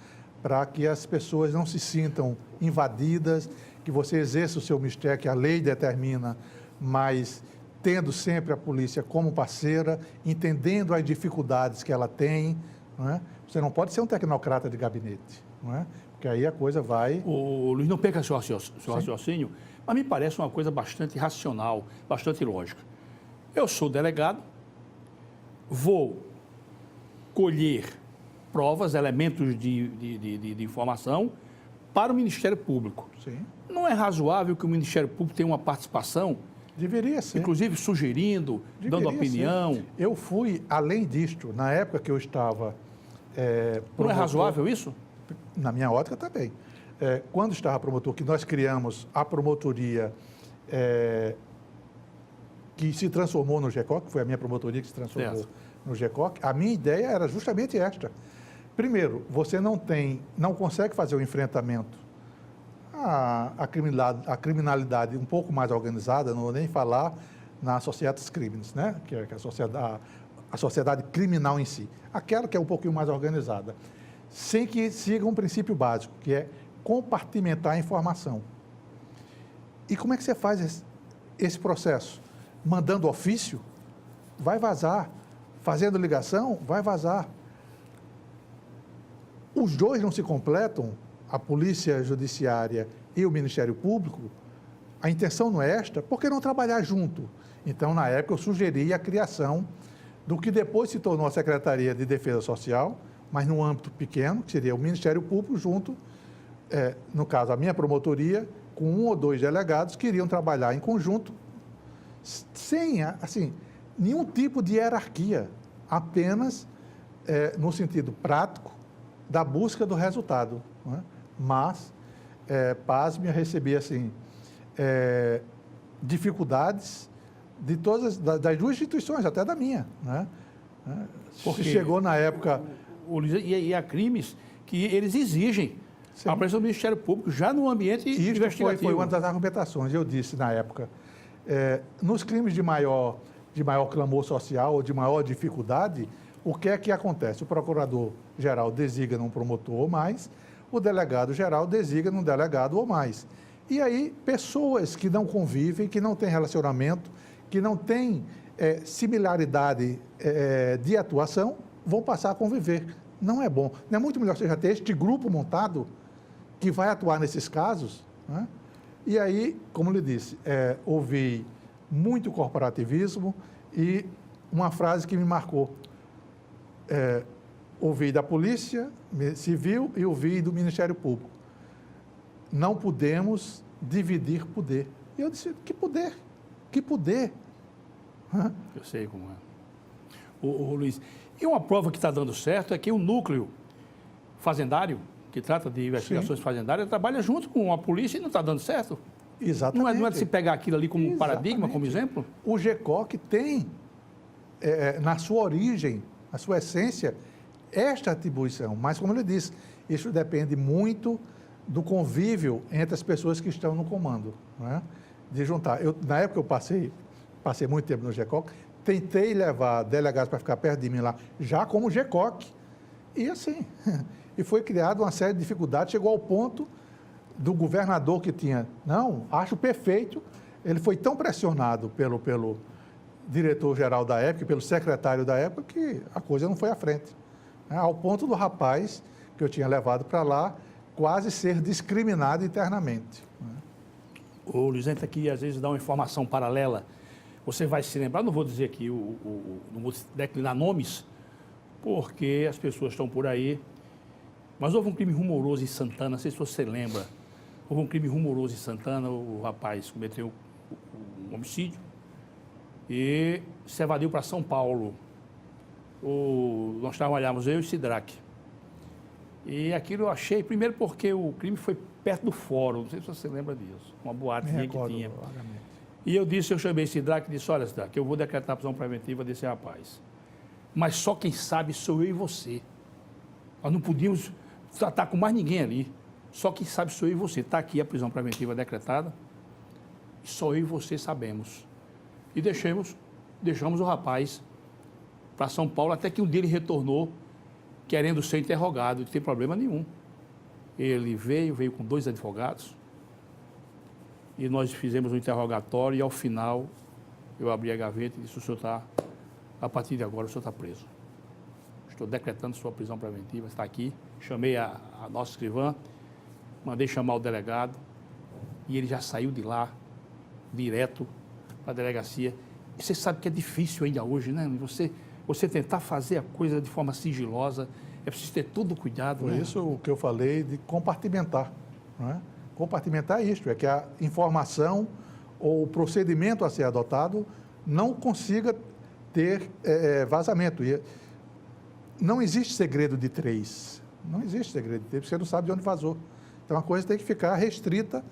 para que as pessoas não se sintam invadidas, que você exerça o seu mistério, que a lei determina, mas tendo sempre a polícia como parceira, entendendo as dificuldades que ela tem, não é? Você não pode ser um tecnocrata de gabinete, não é? Porque aí a coisa vai... O Luiz, não perca seu raciocínio, mas me parece uma coisa bastante racional, bastante lógica. Eu sou delegado, vou colher provas, elementos de informação para o Ministério Público. Sim. Não é razoável que o Ministério Público tenha uma participação, Deveria ser. inclusive sugerindo, dando opinião? Ser. Eu fui, além disto, na época que eu estava... Não é razoável isso? Na minha ótica também. Quando estava promotor, que nós criamos a promotoria que se transformou no GECOC, foi a minha promotoria que se transformou no GECOC, a minha ideia era justamente esta. Primeiro, você não consegue fazer o enfrentamento à criminalidade um pouco mais organizada, não vou nem falar na societas crimes, né? Que é a sociedade criminal em si, aquela que é um pouquinho mais organizada, sem que siga um princípio básico, que é compartimentar a informação. E como é que você faz esse processo? Mandando ofício, vai vazar. Fazendo ligação, vai vazar. Os dois não se completam, a Polícia Judiciária e o Ministério Público. A intenção não é esta, por que não trabalhar junto? Então, na época, eu sugeri a criação do que depois se tornou a Secretaria de Defesa Social, mas num âmbito pequeno, que seria o Ministério Público, junto, no caso, a minha promotoria, com 1 ou 2 delegados que iriam trabalhar em conjunto, sem, assim, nenhum tipo de hierarquia, apenas no sentido prático da busca do resultado. Não é? Mas, pasme, eu recebi, assim, dificuldades de todas, das duas instituições, até da minha, né? Porque chegou na época... E há crimes que eles exigem a presença do Ministério Público já no ambiente investigativo. Foi uma das argumentações, eu disse na época. Nos crimes de maior clamor social ou de maior dificuldade, o que é que acontece? O procurador-geral designa um promotor ou mais, o delegado-geral designa um delegado ou mais. E aí, pessoas que não convivem, que não têm relacionamento, que não têm similaridade de atuação, vão passar a conviver. Não é bom. Não é muito melhor você já ter este grupo montado que vai atuar nesses casos, né? E aí, como lhe disse, ouvi muito corporativismo e uma frase que me marcou. Ouvi da Polícia Civil e ouvi do Ministério Público. Não podemos dividir poder. E eu disse, que poder? Que poder? Eu sei como é. ô Luiz. E uma prova que está dando certo é que o núcleo fazendário, que trata de investigações fazendárias, trabalha junto com a polícia e não está dando certo. Exatamente. Não é de se pegar aquilo ali como paradigma, como exemplo? O GECOC tem, na sua origem, na sua essência, esta atribuição. Mas, como ele disse, isso depende muito do convívio entre as pessoas que estão no comando, né? De juntar. Na época eu passei muito tempo no GECOC, tentei levar delegados para ficar perto de mim lá, já como GECOC, e assim, e foi criada uma série de dificuldades, chegou ao ponto do governador que tinha, não, acho perfeito, ele foi tão pressionado pelo diretor-geral da época, pelo secretário da época, que a coisa não foi à frente, né? Ao ponto do rapaz que eu tinha levado para lá quase ser discriminado internamente. O Luiz entra aqui às vezes dá uma informação paralela. Você vai se lembrar, não vou dizer aqui, não vou declinar nomes, porque as pessoas estão por aí, mas houve um crime rumoroso em Santana, não sei se você lembra, houve um crime rumoroso em Santana, o rapaz cometeu um homicídio e se evadiu para São Paulo. Nós trabalhávamos, eu e o Sidraque. E aquilo eu achei, primeiro porque o crime foi perto do fórum, não sei se você lembra disso, uma boatezinha que tinha. E eu chamei Sidraque e disse, olha Sidraque, eu vou decretar a prisão preventiva desse rapaz. Mas só quem sabe sou eu e você. Nós não podíamos tratar com mais ninguém ali. Só quem sabe sou eu e você. Está aqui a prisão preventiva decretada e só eu e você sabemos. E deixamos o rapaz para São Paulo, até que um dia ele retornou querendo ser interrogado, não tem problema nenhum. Ele veio com 2 advogados e nós fizemos um interrogatório e ao final eu abri a gaveta e disse, o senhor está, a partir de agora o senhor está preso. Estou decretando sua prisão preventiva, está aqui. Chamei a nossa escrivã, mandei chamar o delegado e ele já saiu de lá, direto para a delegacia. E você sabe que é difícil ainda hoje, né? Você tentar fazer a coisa de forma sigilosa, é preciso ter todo o cuidado. Por isso o que eu falei de compartimentar. Não é? Compartimentar é isto, é que a informação ou o procedimento a ser adotado não consiga ter vazamento. E não existe segredo de 3. Não existe segredo de 3, porque você não sabe de onde vazou. Então a coisa tem que ficar restrita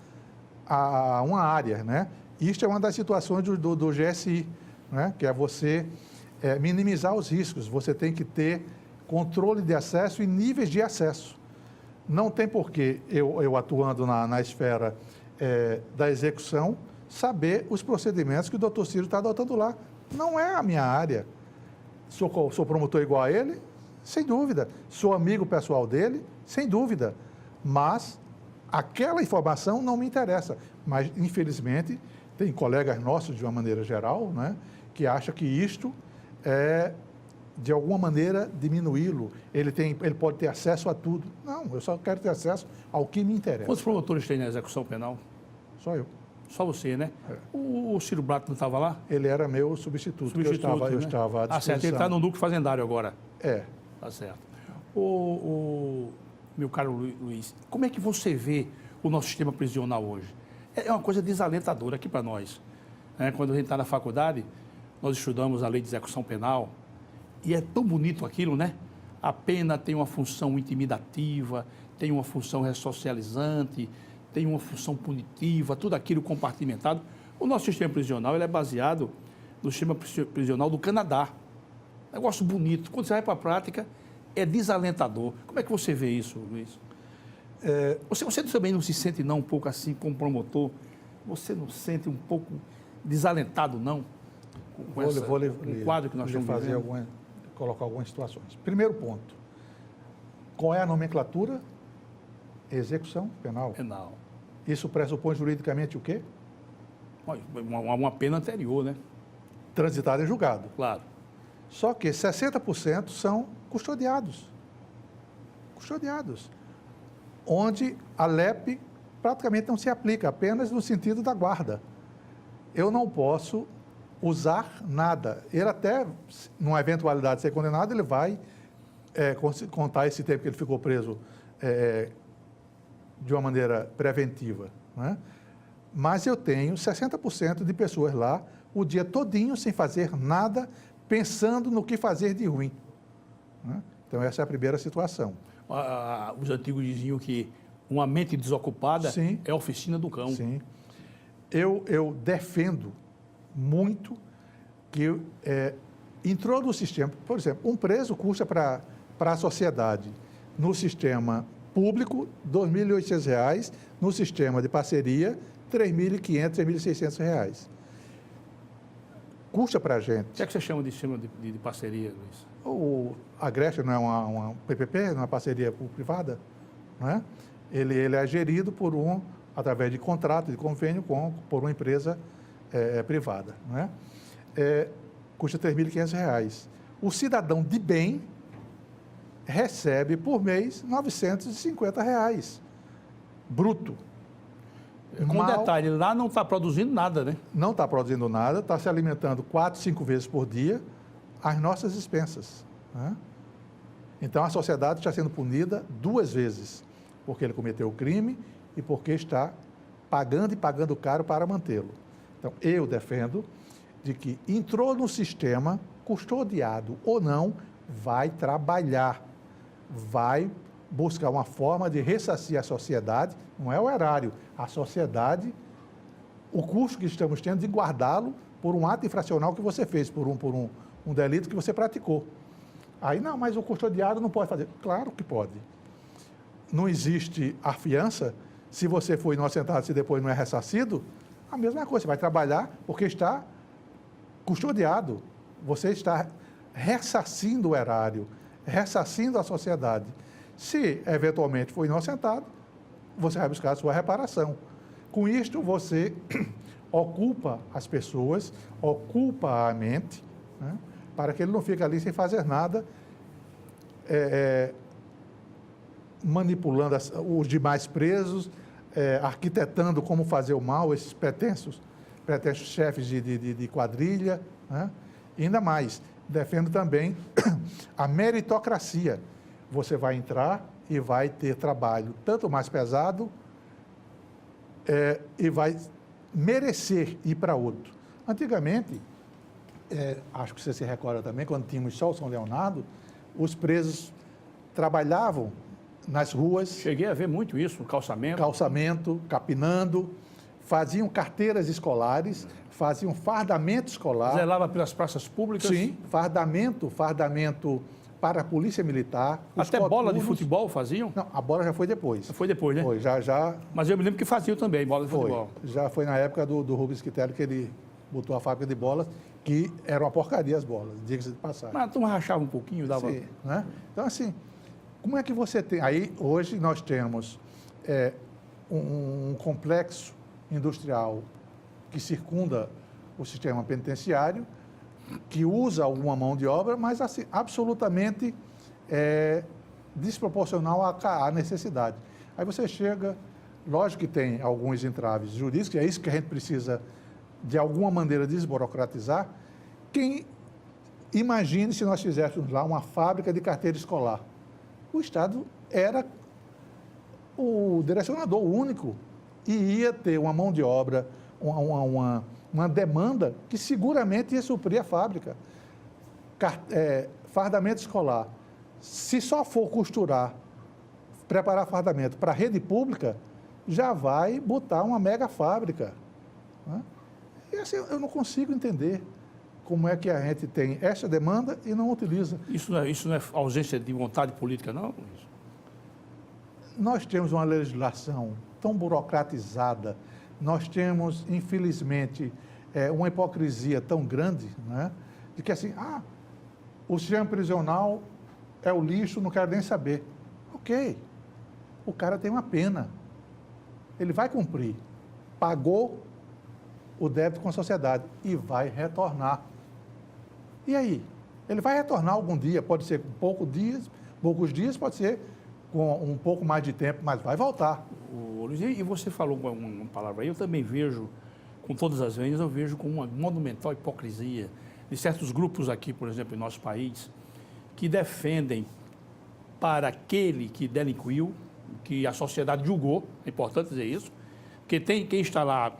a uma área, né? Isto é uma das situações do GSI, né? Que é você minimizar os riscos. Você tem que ter controle de acesso e níveis de acesso. Não tem porquê eu atuando na esfera da execução, saber os procedimentos que o doutor Ciro está adotando lá. Não é a minha área. Sou promotor igual a ele? Sem dúvida. Sou amigo pessoal dele? Sem dúvida. Mas aquela informação não me interessa. Mas, infelizmente, tem colegas nossos, de uma maneira geral, né, que acham que isto de alguma maneira, diminuí-lo. Ele pode ter acesso a tudo. Não, eu só quero ter acesso ao que me interessa. Quantos promotores tem na execução penal? Só eu. Só você, né? O Ciro Brato não estava lá? Ele era meu substituto, eu estava à disposição. Ah, certo. Ele está no núcleo fazendário agora. Tá certo. Meu caro Luiz, como é que você vê o nosso sistema prisional hoje? É uma coisa desalentadora aqui para nós. Quando a gente está na faculdade, nós estudamos a lei de execução penal, e é tão bonito aquilo, né? A pena tem uma função intimidativa, tem uma função ressocializante, tem uma função punitiva, tudo aquilo compartimentado. O nosso sistema prisional ele é baseado no sistema prisional do Canadá. Negócio bonito. Quando você vai para a prática, é desalentador. Como é que você vê isso, Luiz? Você também não se sente, não, um pouco assim, como promotor? Você não se sente um pouco desalentado, não? Com o quadro que nós estamos vivendo? Colocar algumas situações. Primeiro ponto, qual é a nomenclatura? Execução penal. Isso pressupõe juridicamente o quê? Uma pena anterior, né? Transitada em julgado. Claro. Só que 60% são custodiados. Custodiados. Onde a LEP praticamente não se aplica, apenas no sentido da guarda. Eu não posso usar nada. Ele até, numa eventualidade de ser condenado, ele vai contar esse tempo que ele ficou preso de uma maneira preventiva, né? Mas eu tenho 60% de pessoas lá o dia todinho sem fazer nada, pensando no que fazer de ruim. Né? Então, essa é a primeira situação. Os antigos diziam que uma mente desocupada Sim. é a oficina do cão. Sim. Eu defendo muito que entrou no sistema, por exemplo, um preso custa para a sociedade, no sistema público, R$ 2.800, no sistema de parceria, R$ 3.500, R$ 3.600. Custa para a gente. O que é que você chama de sistema de parceria, Luiz? A Agreste não é uma PPP, não é uma parceria público-privada, não é? Ele é gerido através de contrato, de convênio por uma empresa privada, não é? Custa R$ 3.500. O cidadão de bem recebe por mês R$ 950 bruto. Com detalhe, lá não está produzindo nada, né? Não está produzindo nada, está se alimentando 4, 5 vezes por dia às nossas expensas. Né? Então, a sociedade está sendo punida 2 vezes, porque ele cometeu o crime e porque está pagando e pagando caro para mantê-lo. Então, eu defendo de que entrou no sistema, custodiado ou não, vai trabalhar, vai buscar uma forma de ressarcir a sociedade, não é o erário, a sociedade, o custo que estamos tendo de guardá-lo por um ato infracional que você fez, por um delito que você praticou. Aí, não, mas o custodiado não pode fazer. Claro que pode. Não existe a fiança, se você foi inocentado, se depois não é ressarcido, a mesma coisa, você vai trabalhar porque está custodiado, você está ressarcindo o erário, ressarcindo a sociedade. Se, eventualmente, for inocentado, você vai buscar a sua reparação. Com isto, você ocupa as pessoas, ocupa a mente, né, para que ele não fique ali sem fazer nada, manipulando os demais presos, arquitetando como fazer o mal, esses pretensos chefes de quadrilha. Né? E ainda mais, defendo também a meritocracia. Você vai entrar e vai ter trabalho tanto mais pesado e vai merecer ir para outro. Antigamente, acho que você se recorda também, quando tínhamos só o São Leonardo, os presos trabalhavam nas ruas. Cheguei a ver muito isso, calçamento, capinando, faziam carteiras escolares, faziam fardamento escolar. Zelava pelas praças públicas. Sim, fardamento para a polícia militar. Até bola de futebol faziam? Não, a bola já foi depois. Foi depois, né? Foi, já. Mas eu me lembro que faziam também, bola de futebol. Já foi na época do Rubens Quitelli que ele botou a fábrica de bolas, que era uma porcaria as bolas, diga-se de passagem. Mas a turma rachava um pouquinho, dava... Sim, né? Então, assim, como é que você tem... Aí, hoje, nós temos um complexo industrial que circunda o sistema penitenciário, que usa alguma mão de obra, mas assim, absolutamente desproporcional à necessidade. Aí você chega, lógico que tem alguns entraves jurídicos, é isso que a gente precisa, de alguma maneira, desburocratizar. Imagine se nós fizéssemos lá uma fábrica de carteira escolar. O Estado era o direcionador único e ia ter uma mão de obra, uma demanda que seguramente ia suprir a fábrica. Fardamento escolar. Se só for preparar fardamento para a rede pública, já vai botar uma mega fábrica. Né? E assim, eu não consigo entender como é que a gente tem essa demanda e não utiliza. Isso não é ausência de vontade política, não? Nós temos uma legislação tão burocratizada, nós temos, infelizmente, uma hipocrisia tão grande, né, de que assim, o sistema prisional é o lixo, não quero nem saber. Ok, o cara tem uma pena, ele vai cumprir, pagou o débito com a sociedade e vai retornar. E aí? Ele vai retornar algum dia, pode ser com poucos dias, pode ser com um pouco mais de tempo, mas vai voltar. Luiz, e você falou uma palavra aí, eu também vejo, com todas as vezes, eu vejo com uma monumental hipocrisia de certos grupos aqui, por exemplo, em nosso país, que defendem para aquele que delinquiu, que a sociedade julgou, é importante dizer isso, porque tem quem está lá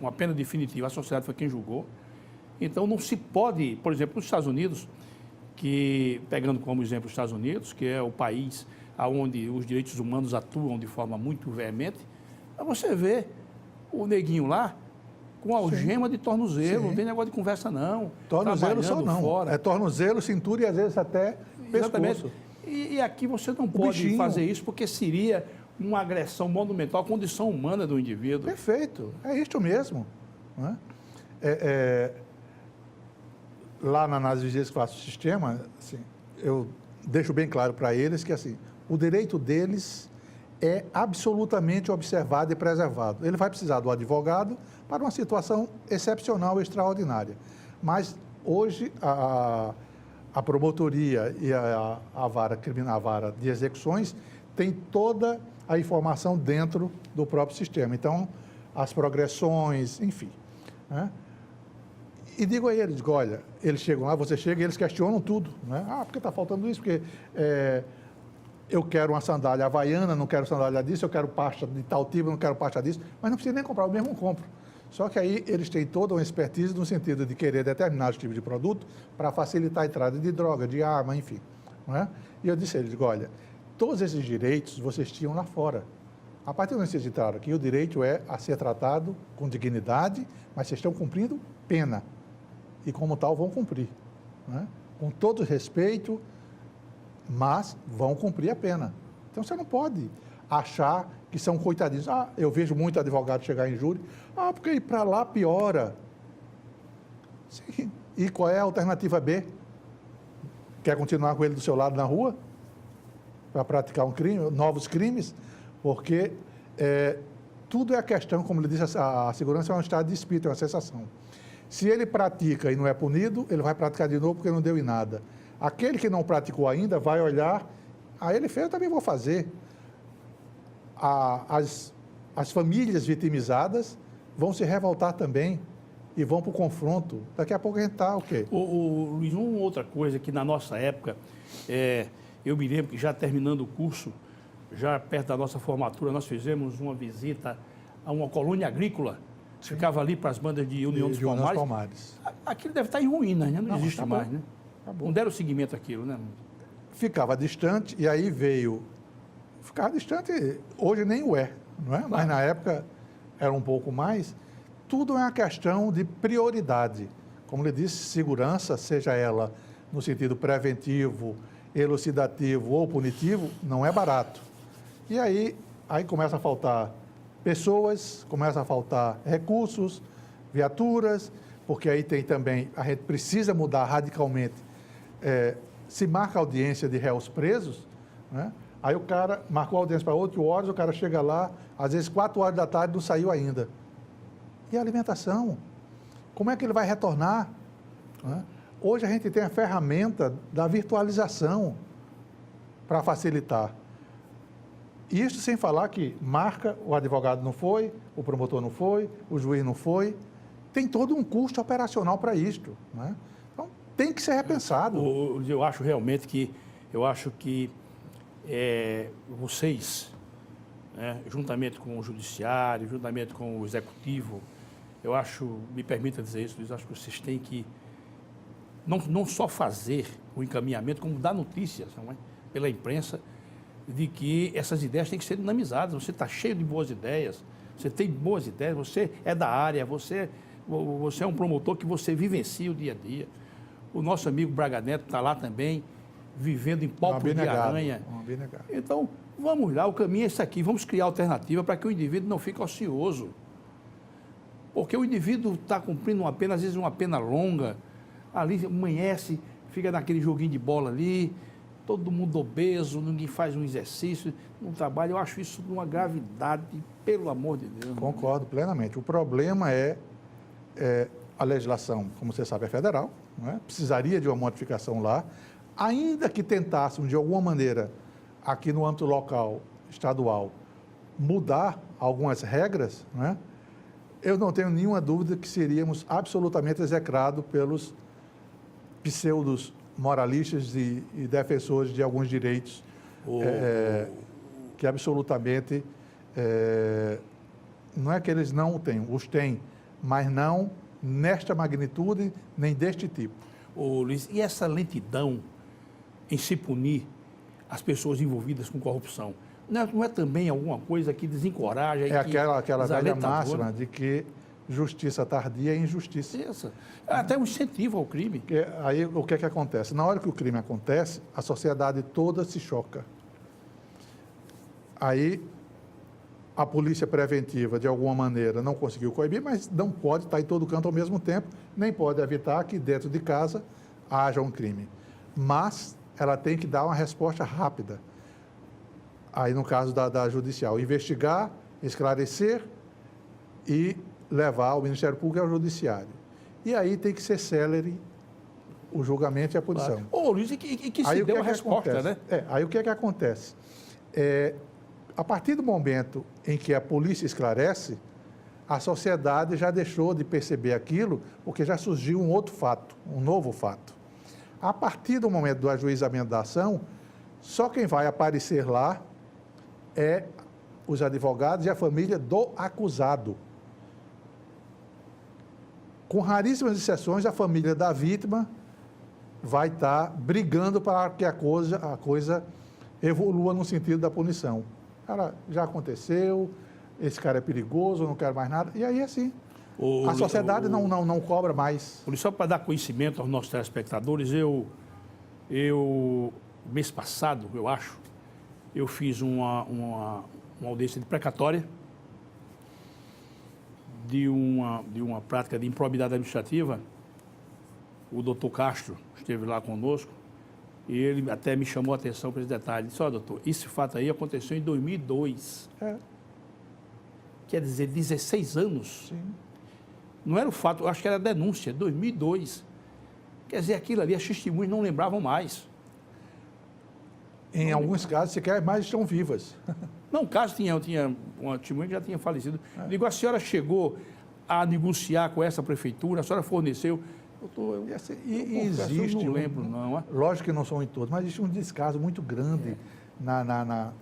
com a pena definitiva, a sociedade foi quem julgou, Então, não se pode, por exemplo, nos Estados Unidos, pegando como exemplo os Estados Unidos, que é o país onde os direitos humanos atuam de forma muito veemente, você vê o neguinho lá com algema de tornozelo, não tem negócio de conversa não. Tornozelo só não, fora. é tornozelo, cintura e às vezes até Exatamente. pescoço. E aqui você não pode fazer isso porque seria uma agressão monumental à condição humana do indivíduo. Perfeito, é isto mesmo. Não é? Lá na análise de vigilância que faço o sistema, assim, eu deixo bem claro para eles que assim, o direito deles é absolutamente observado e preservado. Ele vai precisar do advogado para uma situação excepcional e extraordinária. Mas hoje a promotoria e a vara criminal, a vara de execuções, tem toda a informação dentro do próprio sistema. Então, as progressões, enfim. Né? E digo a eles, olha, eles chegam lá, você chega e eles questionam tudo. Né? Ah, porque está faltando isso? Porque eu quero uma sandália havaiana, não quero sandália disso, eu quero pasta de tal tipo, não quero pasta disso, mas não precisa nem comprar, eu mesmo compro. Só que aí eles têm toda uma expertise no sentido de querer determinados tipos de produto para facilitar a entrada de droga, de arma, enfim. Não é? E eu disse a eles, olha, todos esses direitos vocês tinham lá fora. A partir do momento que vocês entraram aqui, o direito é a ser tratado com dignidade, mas vocês estão cumprindo pena. E como tal vão cumprir. Não é? Com todo respeito, mas vão cumprir a pena. Então você não pode achar que são coitadinhos. Ah, eu vejo muito advogado chegar em júri. Ah, porque ir para lá piora. Sim. E qual é a alternativa B? Quer continuar com ele do seu lado na rua? Para praticar um crime, novos crimes? Porque tudo é a questão, como ele disse, a segurança é um estado de espírito, é uma sensação. Se ele pratica e não é punido, ele vai praticar de novo porque não deu em nada. Aquele que não praticou ainda vai olhar, ele fez, eu também vou fazer. As famílias vitimizadas vão se revoltar também e vão para o confronto. Daqui a pouco a gente está o quê? Luiz, uma outra coisa que na nossa época, eu me lembro que já terminando o curso, já perto da nossa formatura, nós fizemos uma visita a uma colônia agrícola. Sim. Ficava ali para as bandas de União dos Palmares. Aquilo deve estar em ruínas, né? Não existe mais, né? Não deram seguimento àquilo, né? Ficava distante e aí veio... Ficava distante, hoje nem o é, não é? Claro. Mas na época era um pouco mais. Tudo é uma questão de prioridade. Como lhe disse, segurança, seja ela no sentido preventivo, elucidativo ou punitivo, não é barato. E aí começa a faltar pessoas, começa a faltar recursos, viaturas, porque aí tem também, a gente precisa mudar radicalmente. Se marca audiência de réus presos, né? Aí o cara marcou a audiência para 8 horas, o cara chega lá, às vezes 4 horas da tarde não saiu ainda. E a alimentação? Como é que ele vai retornar? Né? Hoje a gente tem a ferramenta da virtualização para facilitar. Isso sem falar que marca, o advogado não foi, o promotor não foi, o juiz não foi. Tem todo um custo operacional para isto. Né? Então, tem que ser repensado. Eu acho realmente que, vocês, né, juntamente com o judiciário, juntamente com o executivo, eu acho, me permita dizer isso, Luiz, acho que vocês têm que não só fazer o encaminhamento, como dar notícias, não é? Pela imprensa, de que essas ideias têm que ser dinamizadas. Você está cheio de boas ideias, você tem boas ideias, você é da área, você é um promotor que você vivencia o dia a dia. O nosso amigo Braga Neto está lá também, vivendo em palco de aranha. Então, vamos lá, o caminho é esse aqui, vamos criar alternativa para que o indivíduo não fique ocioso. Porque o indivíduo está cumprindo uma pena, às vezes uma pena longa, ali amanhece, fica naquele joguinho de bola ali, todo mundo obeso, ninguém faz um exercício, não trabalha. Eu acho isso de uma gravidade, pelo amor de Deus. Concordo plenamente. O problema é a legislação, como você sabe, é federal, não é? Precisaria de uma modificação lá, ainda que tentássemos, de alguma maneira, aqui no âmbito local, estadual, mudar algumas regras, não é? Eu não tenho nenhuma dúvida que seríamos absolutamente execrados pelos pseudos moralistas e defensores de alguns direitos que absolutamente não é que eles não têm, os têm, mas não nesta magnitude, nem deste tipo. Ô, Luiz, e essa lentidão em se punir as pessoas envolvidas com corrupção, não é também alguma coisa que desencoraja? É aquela velha máxima né? de que justiça tardia é injustiça. Isso. Até um incentivo ao crime. Porque aí o que é que acontece? Na hora que o crime acontece, a sociedade toda se choca. Aí a polícia preventiva, de alguma maneira, não conseguiu coibir, mas não pode estar em todo canto ao mesmo tempo, nem pode evitar que dentro de casa haja um crime. Mas ela tem que dar uma resposta rápida. Aí, no caso da judicial, investigar, esclarecer e levar ao Ministério Público e ao Judiciário. E aí tem que ser célere o julgamento e a punição. Claro. Ô, Luiz, e que Aí se o deu que a é que resposta, acontece? né? Aí o que é que acontece? A partir do momento em que a polícia esclarece, a sociedade já deixou de perceber aquilo, porque já surgiu um outro fato, um novo fato. A partir do momento do ajuizamento da ação, só quem vai aparecer lá é os advogados e a família do acusado. Com raríssimas exceções, a família da vítima vai estar brigando para que a coisa evolua no sentido da punição. Cara, já aconteceu, esse cara é perigoso, eu não quero mais nada. E aí, assim, a sociedade não cobra mais. Por isso, só para dar conhecimento aos nossos telespectadores, mês passado, eu acho, eu fiz uma audiência de precatória de uma prática de improbidade administrativa. O doutor Castro esteve lá conosco e ele até me chamou a atenção para esse detalhe. Ele disse, doutor, esse fato aí aconteceu em 2002. Quer dizer, 16 anos. Sim. Não era o fato, eu acho que era a denúncia, 2002. Quer dizer, aquilo ali, as testemunhas não lembravam mais. Em alguns casos, sequer mais estão vivas. Não, o caso tinha uma testemunha que já tinha falecido. Digo, a senhora chegou a negociar com essa prefeitura, a senhora forneceu... Doutor, existe, eu não lembro, não. É? Lógico que não são em todos, mas existe um descaso muito grande na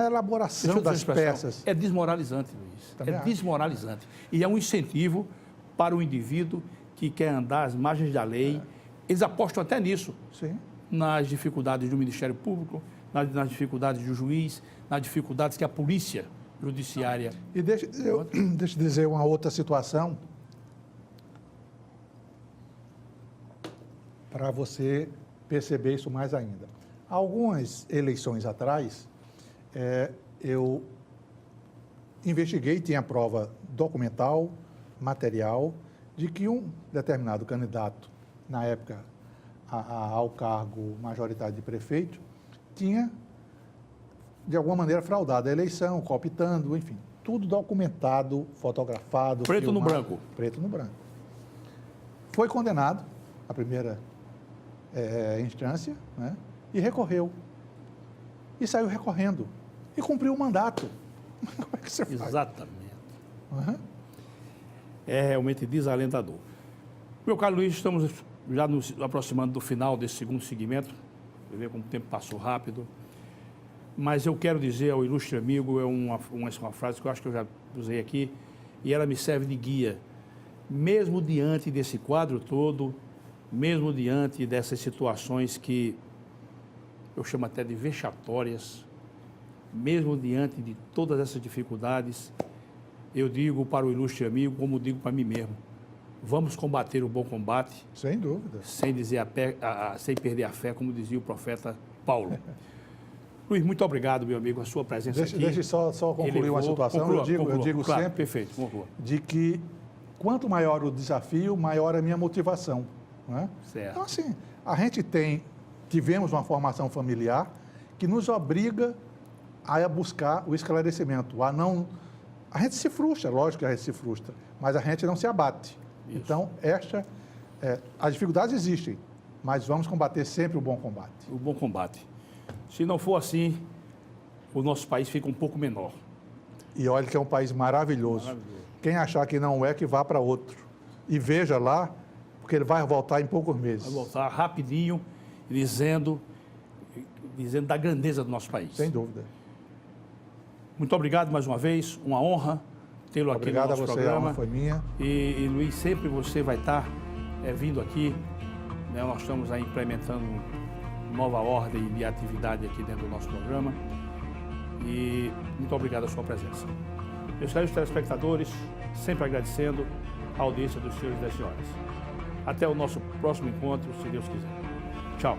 elaboração das peças. É desmoralizante, Luiz. Também acho. Desmoralizante. E é um incentivo para o indivíduo que quer andar às margens da lei. Eles apostam até nisso. Sim. Nas dificuldades do Ministério Público, nas dificuldades do juiz, nas dificuldades que a polícia judiciária... E deixa eu dizer uma outra situação para você perceber isso mais ainda. Algumas eleições atrás, eu investiguei, tinha prova documental, material, de que um determinado candidato, na época ao cargo majoritário de prefeito, tinha, de alguma maneira, fraudado a eleição, cooptando, enfim, tudo documentado, fotografado. Preto filmado, no branco. Preto no branco. Foi condenado, a primeira instância, né, e recorreu. E saiu recorrendo. E cumpriu o mandato. Como é que você faz? Exatamente. Uhum. É realmente desalentador. Meu caro Luiz, estamos já nos aproximando do final desse segundo segmento. Você vê como o tempo passou rápido. Mas eu quero dizer ao ilustre amigo, uma frase que eu acho que eu já usei aqui, e ela me serve de guia. Mesmo diante desse quadro todo, mesmo diante dessas situações que eu chamo até de vexatórias, mesmo diante de todas essas dificuldades, eu digo para o ilustre amigo, como digo para mim mesmo, vamos combater o bom combate. Sem dúvida. Sem perder a fé, como dizia o profeta Paulo. Luiz, muito obrigado, meu amigo, a sua presença aqui. Deixa só concluir uma situação. Conclua, eu digo claro, sempre perfeito, conclua. De que quanto maior o desafio, maior a minha motivação. Não é? Certo. Então, assim, a gente tivemos uma formação familiar que nos obriga a buscar o esclarecimento, a gente se frustra, lógico que a gente se frustra, mas a gente não se abate. Isso. Então, as dificuldades existem, mas vamos combater sempre o bom combate. O bom combate. Se não for assim, o nosso país fica um pouco menor. E olha que é um país maravilhoso. Quem achar que não é, que vá para outro. E veja lá, porque ele vai voltar em poucos meses. Vai voltar rapidinho, dizendo da grandeza do nosso país. Sem dúvida. Muito obrigado mais uma vez, uma honra tê-lo aqui no Obrigado a nosso você, programa. a honra foi minha. E Luiz, sempre você vai estar vindo aqui. Né? Nós estamos aí implementando nova ordem de atividade aqui dentro do nosso programa. E muito obrigado a sua presença. Meus caros telespectadores, sempre agradecendo a audiência dos senhores e das senhoras. Até o nosso próximo encontro, se Deus quiser. Tchau.